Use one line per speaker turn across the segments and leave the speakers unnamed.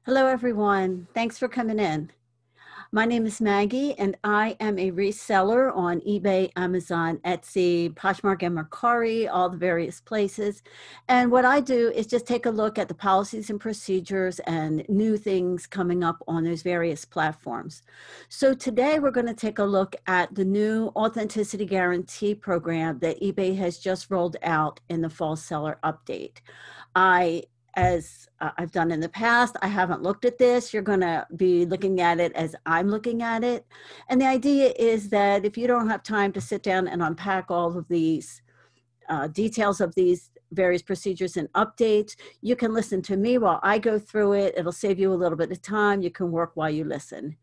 Hello, everyone. Thanks for coming in. My name is Maggie, and I am a reseller on eBay, Amazon, Etsy, Poshmark, and Mercari, all the various places. And what I do is just take a look at the policies and procedures and new things coming up on those various platforms. So today we're going to take a look at the new Authenticity Guarantee program that eBay has just rolled out in the Fall Seller Update. As I've done in the past, I haven't looked at this. You're going to be looking at it as I'm looking at it. And the idea is that if you don't have time to sit down and unpack all of these details of these various procedures and updates, you can listen to me while I go through it. It'll save you a little bit of time. You can work while you listen.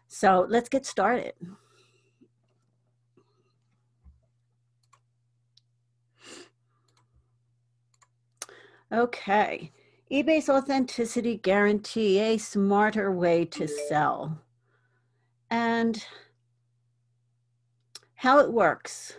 So let's get started. Okay. eBay's Authenticity Guarantee, a smarter way to sell. And how it works.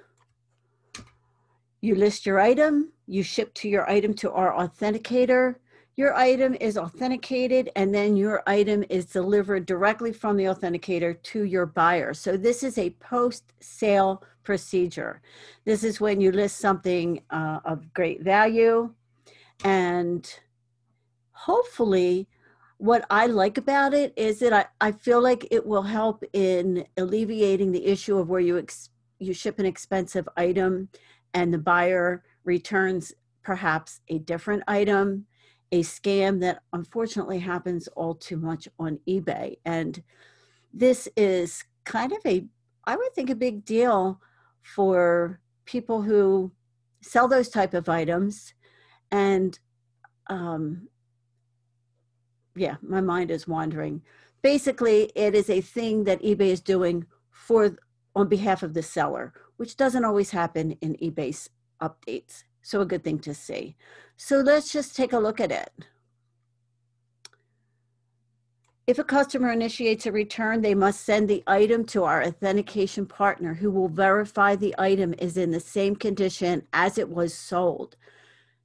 You list your item, you ship to your item to our authenticator. Your item is authenticated, and then your item is delivered directly from the authenticator to your buyer. So this is a post-sale procedure. This is when you list something of great value, and hopefully what I like about it is that I feel like it will help in alleviating the issue of where you ship an expensive item and the buyer returns perhaps a different item, a scam that unfortunately happens all too much on eBay. And this is kind of I would think, a big deal for people who sell those type of items. And yeah, my mind is wandering. Basically, it is a thing that eBay is doing on behalf of the seller, which doesn't always happen in eBay's updates. So a good thing to see. So let's just take a look at it. If a customer initiates a return, they must send the item to our authentication partner, who will verify the item is in the same condition as it was sold.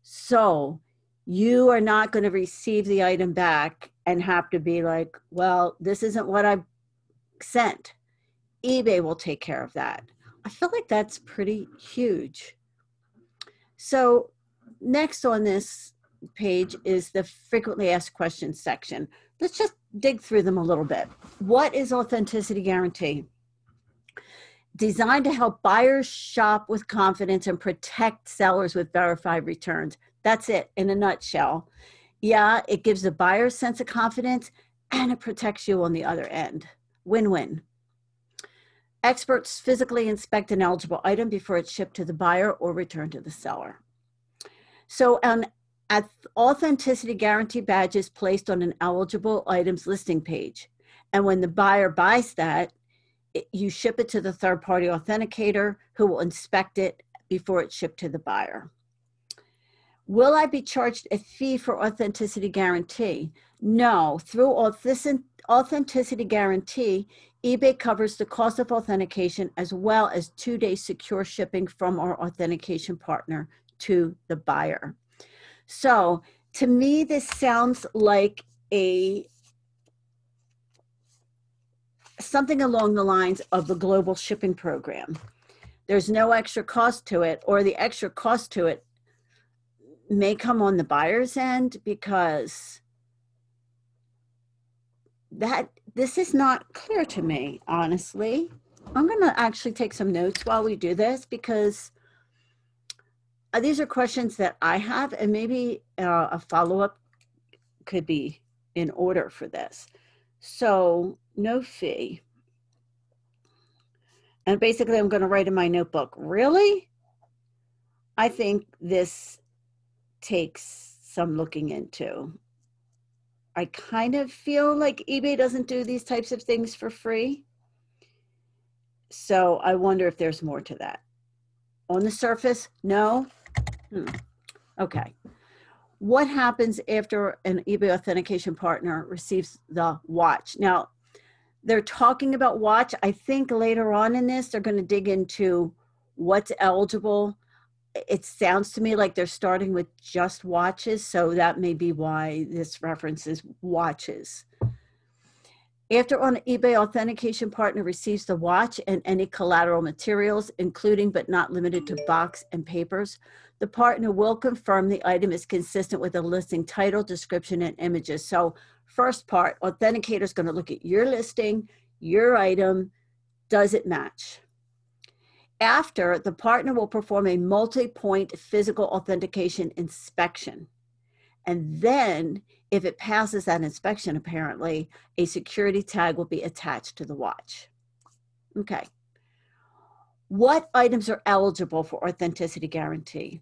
So you are not going to receive the item back and have to be like, well, this isn't what I sent. eBay will take care of that. I feel like that's pretty huge. So next on this page is the frequently asked questions section. Let's just dig through them a little bit. What is Authenticity Guarantee? Designed to help buyers shop with confidence and protect sellers with verified returns. That's it in a nutshell. Yeah, it gives the buyer a sense of confidence and it protects you on the other end. Win-win. Experts physically inspect an eligible item before it's shipped to the buyer or returned to the seller. So an Authenticity Guarantee badge is placed on an eligible item's listing page. And when the buyer buys that, you ship it to the third-party authenticator, who will inspect it before it's shipped to the buyer. Will I be charged a fee for Authenticity Guarantee? No. Through Authenticity Guarantee, eBay covers the cost of authentication as well as 2-day secure shipping from our authentication partner to the buyer. So to me, this sounds like something along the lines of the global shipping program. There's no extra cost to it, or the extra cost to it may come on the buyer's end, because this is not clear to me, honestly. I'm going to actually take some notes while we do this, because these are questions that I have, and maybe a follow-up could be in order for this. So no fee. And basically I'm going to write in my notebook, really? I think this takes some looking into. I kind of feel like eBay doesn't do these types of things for free. So I wonder if there's more to that. On the surface, no. Okay. What happens after an eBay authentication partner receives the watch? Now, they're talking about watch. I think later on in this, they're going to dig into what's eligible. it sounds to me like they're starting with just watches, so that may be why this references watches. After an eBay authentication partner receives the watch and any collateral materials, including but not limited to box and papers, the partner will confirm the item is consistent with the listing title, description, and images. So first part, authenticator is going to look at your listing, your item, does it match? After, the partner will perform a multi-point physical authentication inspection. And then, if it passes that inspection, apparently, a security tag will be attached to the watch. Okay. What items are eligible for authenticity guarantee?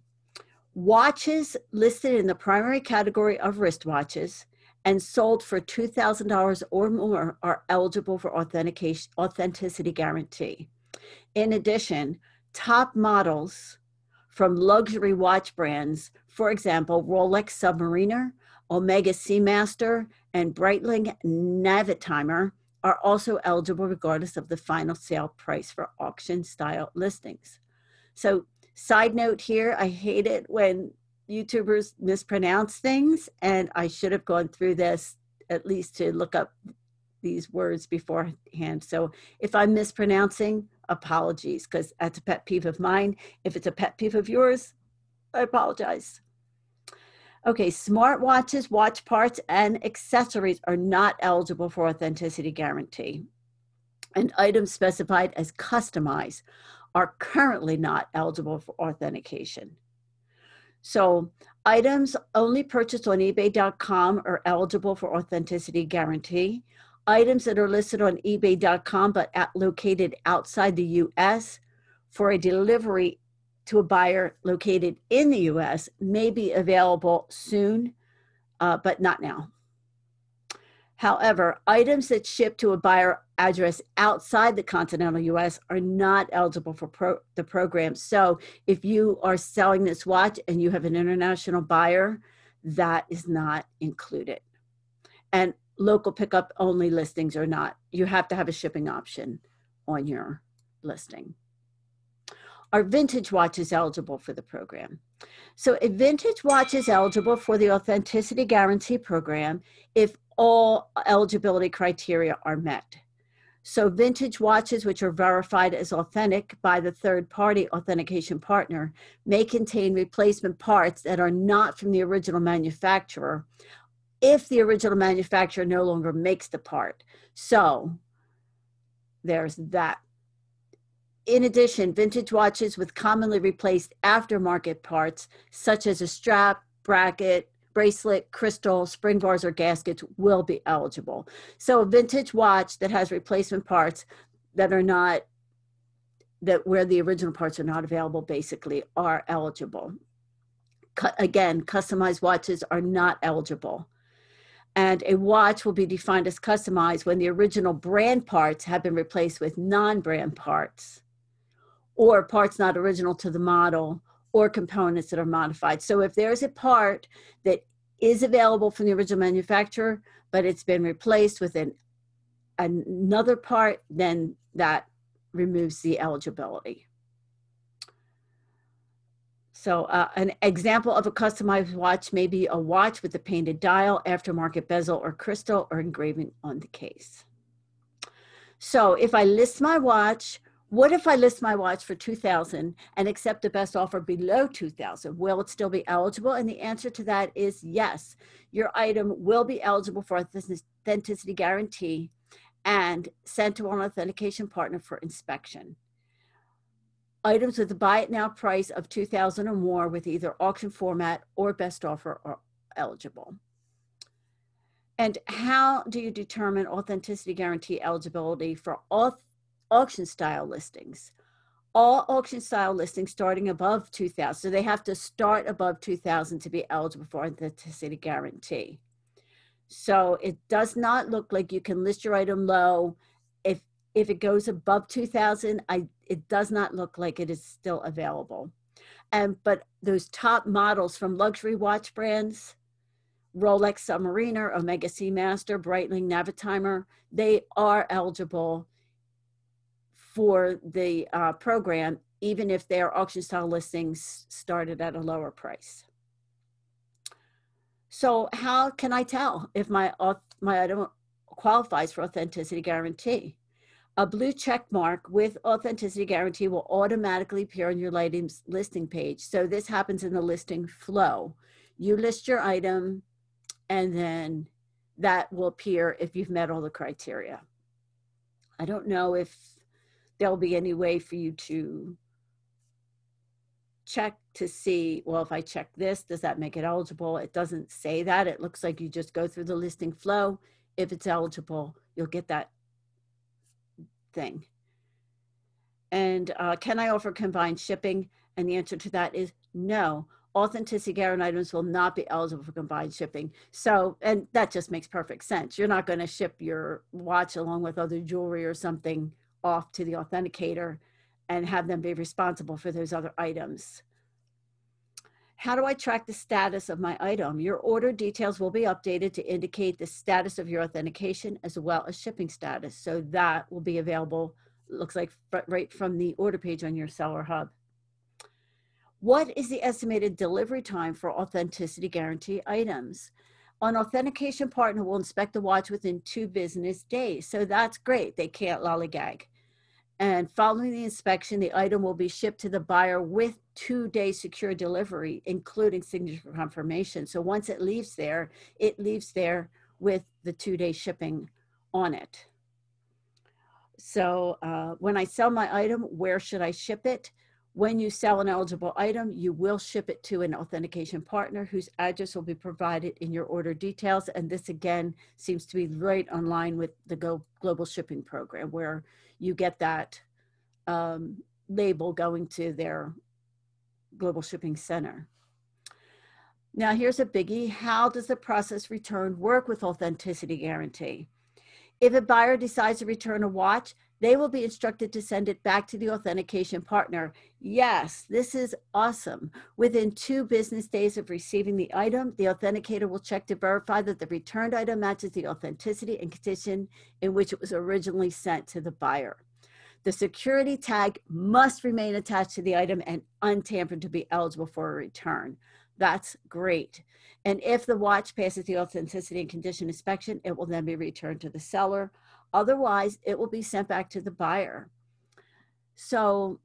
Watches listed in the primary category of wristwatches and sold for $2,000 or more are eligible for authenticity guarantee. In addition, top models from luxury watch brands, for example, Rolex Submariner, Omega Seamaster, and Breitling Navitimer, are also eligible regardless of the final sale price for auction-style listings. So, side note here, I hate it when YouTubers mispronounce things, and I should have gone through this at least to look up these words beforehand. So if I'm mispronouncing, apologies, because that's a pet peeve of mine. If it's a pet peeve of yours, I apologize. Okay, smartwatches, watch parts, and accessories are not eligible for authenticity guarantee. And items specified as customized are currently not eligible for authentication. So items only purchased on eBay.com are eligible for authenticity guarantee. Items that are listed on eBay.com but located outside the U.S. for a delivery to a buyer located in the U.S. may be available soon, but not now. However, items that ship to a buyer address outside the continental U.S. are not eligible for the program. So if you are selling this watch and you have an international buyer, that is not included. And local pickup only listings are not. You have to have a shipping option on your listing. Are vintage watches eligible for the program? So a vintage watch is eligible for the authenticity guarantee program if all eligibility criteria are met. So vintage watches, which are verified as authentic by the third-party authentication partner, may contain replacement parts that are not from the original manufacturer if the original manufacturer no longer makes the part. So there's that. In addition, vintage watches with commonly replaced aftermarket parts, such as a strap, bracket, bracelet, crystal, spring bars, or gaskets, will be eligible. So a vintage watch that has replacement parts that are not, that where the original parts are not available, basically, are eligible. Again, customized watches are not eligible. And a watch will be defined as customized when the original brand parts have been replaced with non-brand parts, or parts not original to the model, or components that are modified. So if there's a part that is available from the original manufacturer, but it's been replaced with another part, then that removes the eligibility. So an example of a customized watch may be a watch with a painted dial, aftermarket bezel or crystal, or engraving on the case. So if I list my watch, what if I list my watch for $2,000 and accept the best offer below $2,000? Will it still be eligible? And the answer to that is yes. Your item will be eligible for authenticity guarantee and sent to an authentication partner for inspection. Items with a buy it now price of $2,000 or more with either auction format or best offer are eligible. And how do you determine authenticity guarantee eligibility for auction style listings? All auction style listings starting above $2,000, so they have to start above $2,000 to be eligible for authenticity guarantee. So it does not look like you can list your item low. If it goes above $2,000, it does not look like it is still available. But those top models from luxury watch brands, Rolex Submariner, Omega Seamaster, Breitling Navitimer, they are eligible for the program even if their auction style listings started at a lower price. So how can I tell if my item qualifies for authenticity guarantee? A blue check mark with authenticity guarantee will automatically appear on your item's listing page. So this happens in the listing flow. You list your item, and then that will appear if you've met all the criteria. I don't know if there'll be any way for you to check to see, well, if I check this, does that make it eligible? It doesn't say that. It looks like you just go through the listing flow. If it's eligible, you'll get that thing. And can I offer combined shipping? And the answer to that is no. Authenticity guarantee items will not be eligible for combined shipping. So, and that just makes perfect sense. You're not going to ship your watch along with other jewelry or something off to the authenticator and have them be responsible for those other items. How do I track the status of my item? Your order details will be updated to indicate the status of your authentication as well as shipping status. So that will be available, looks like right from the order page on your seller hub. What is the estimated delivery time for authenticity guarantee items? An authentication partner will inspect the watch within 2 business days. So that's great. They can't lollygag. And following the inspection, the item will be shipped to the buyer with 2-day secure delivery, including signature confirmation. So once it leaves there with the 2-day shipping on it. So when I sell my item, where should I ship it? When you sell an eligible item, you will ship it to an authentication partner whose address will be provided in your order details. And this, again, seems to be right on line with the global shipping program, where you get that label going to their global shipping center. Now, here's a biggie. How does the process return work with authenticity guarantee? If a buyer decides to return a watch, they will be instructed to send it back to the authentication partner. Yes, this is awesome. Within 2 business days of receiving the item, the authenticator will check to verify that the returned item matches the authenticity and condition in which it was originally sent to the buyer. The security tag must remain attached to the item and untampered to be eligible for a return. That's great. And if the watch passes the authenticity and condition inspection, it will then be returned to the seller. Otherwise, it will be sent back to the buyer. So,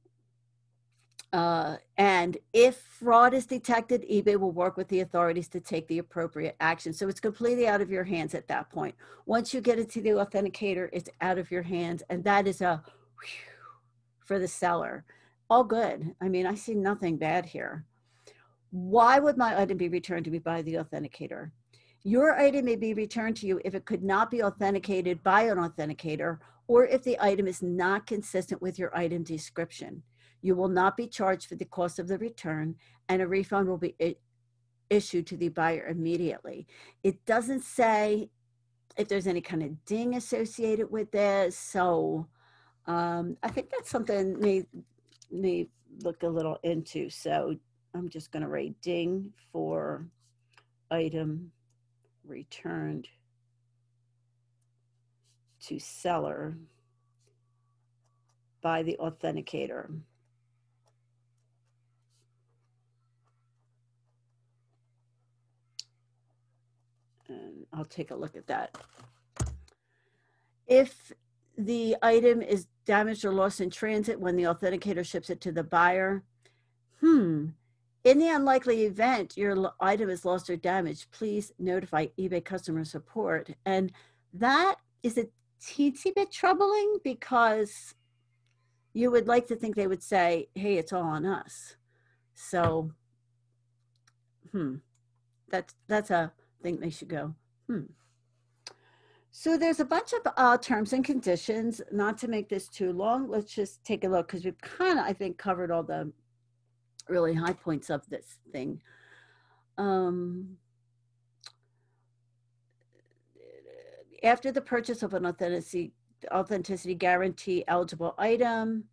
and if fraud is detected, eBay will work with the authorities to take the appropriate action. So it's completely out of your hands at that point. Once you get it to the authenticator, it's out of your hands. And that is a whew for the seller. All good. I mean, I see nothing bad here. Why would my item be returned to me by the authenticator? Your item may be returned to you if it could not be authenticated by an authenticator, or if the item is not consistent with your item description. You will not be charged for the cost of the return, and a refund will be issued to the buyer immediately. It doesn't say if there's any kind of ding associated with this, so I think that's something may look a little into. So I'm just going to write ding for item returned to seller by the authenticator. And I'll take a look at that. If the item is damaged or lost in transit when the authenticator ships it to the buyer, in the unlikely event your item is lost or damaged, please notify eBay customer support. And that is a teensy bit troubling, because you would like to think they would say, hey, it's all on us. So, that's a thing they should go, So there's a bunch of terms and conditions. Not to make this too long, let's just take a look, because we've kind of, I think, covered all the really high points of this thing. After the purchase of an authenticity guarantee eligible item,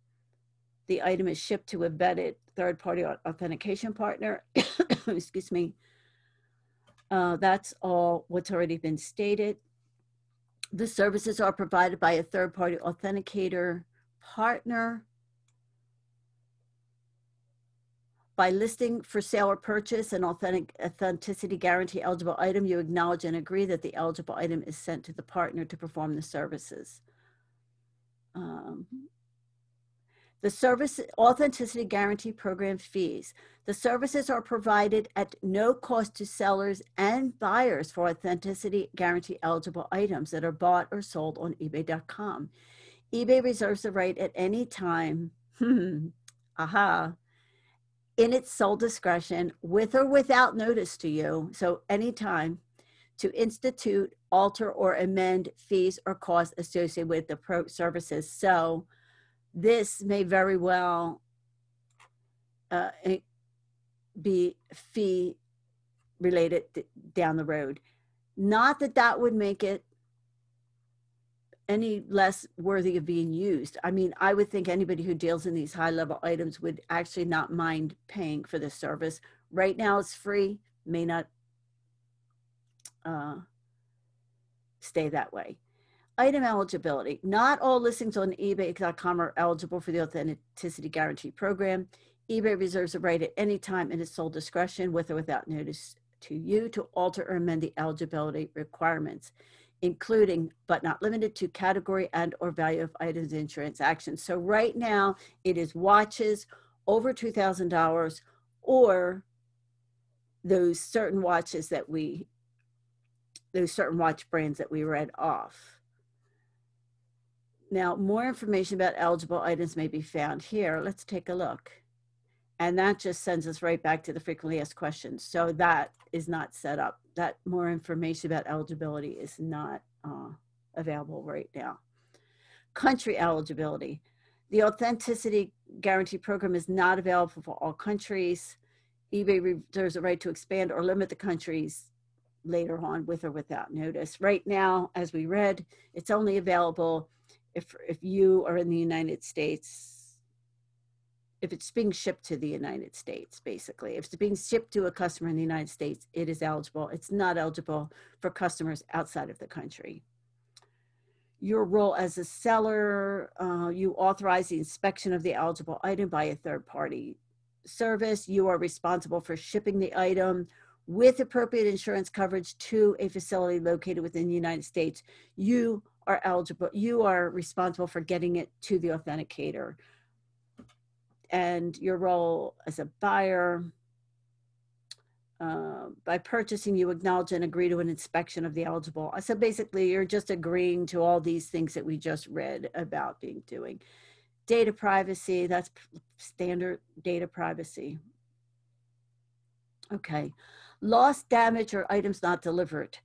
the item is shipped to a vetted third-party authentication partner. Excuse me. That's all what's already been stated. The services are provided by a third-party authenticator partner. By listing for sale or purchase an authenticity guarantee eligible item, you acknowledge and agree that the eligible item is sent to the partner to perform the services. The service authenticity guarantee program fees. The services are provided at no cost to sellers and buyers for authenticity guarantee eligible items that are bought or sold on eBay.com. eBay reserves the right at any time, in its sole discretion, with or without notice to you, so anytime, to institute, alter, or amend fees or costs associated with the services. So this may very well be fee related down the road. Not that that would make it any less worthy of being used. I mean, I would think anybody who deals in these high level items would actually not mind paying for this service. Right now it's free, may not stay that way. Item eligibility. Not all listings on eBay.com are eligible for the authenticity guarantee program. eBay reserves the right at any time in its sole discretion, with or without notice to you, to alter or amend the eligibility requirements, including but not limited to category and or value of items in transactions. So right now it is watches over $2,000 or those certain watches that those certain watch brands that we read off. Now, more information about eligible items may be found here. Let's take a look. And that just sends us right back to the frequently asked questions. So that is not set up. That more information about eligibility is not available right now. Country eligibility. The authenticity guarantee program is not available for all countries. eBay reserves a right to expand or limit the countries later on, with or without notice. Right now, as we read, it's only available if you are in the United States, if it's being shipped to the United States, basically. If it's being shipped to a customer in the United States, it is eligible. It's not eligible for customers outside of the country. Your role as a seller, you authorize the inspection of the eligible item by a third-party service. You are responsible for shipping the item with appropriate insurance coverage to a facility located within the United States. You are eligible, you are responsible for getting it to the authenticator. And your role as a buyer, by purchasing, you acknowledge and agree to an inspection of the eligible. So basically, you're just agreeing to all these things that we just read about doing. Data privacy, that's standard data privacy. Okay. Lost, damage, or items not delivered.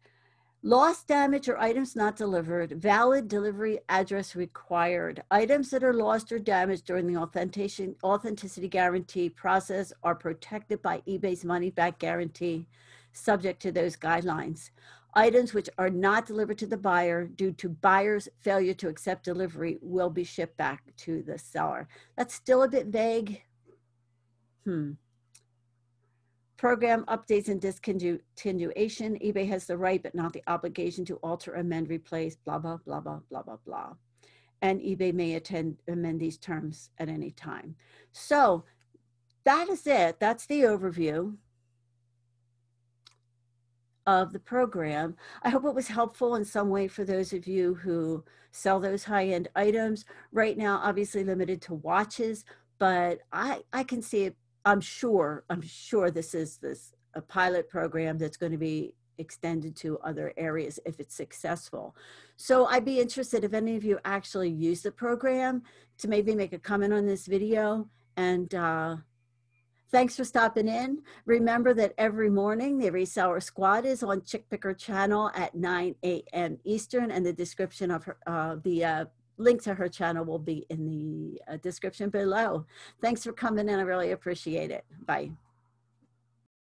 Lost, damage, or items not delivered, valid delivery address required. Items that are lost or damaged during the authenticity guarantee process are protected by eBay's money-back guarantee, subject to those guidelines. Items which are not delivered to the buyer due to buyer's failure to accept delivery will be shipped back to the seller. That's still a bit vague. Program updates and discontinuation. eBay has the right but not the obligation to alter, amend, replace, blah, blah, blah, blah, blah, blah, blah. And eBay may amend these terms at any time. So that is it. That's the overview of the program. I hope it was helpful in some way for those of you who sell those high-end items. Right now, obviously limited to watches, but I can see it. I'm sure this is a pilot program that's going to be extended to other areas if it's successful. So I'd be interested if any of you actually use the program to maybe make a comment on this video. And thanks for stopping in. Remember that every morning the Reseller Squad is on Chick Picker channel at 9 a.m. Eastern, and the description of her, link to her channel will be in the description below. Thanks for coming in. I really appreciate it. Bye.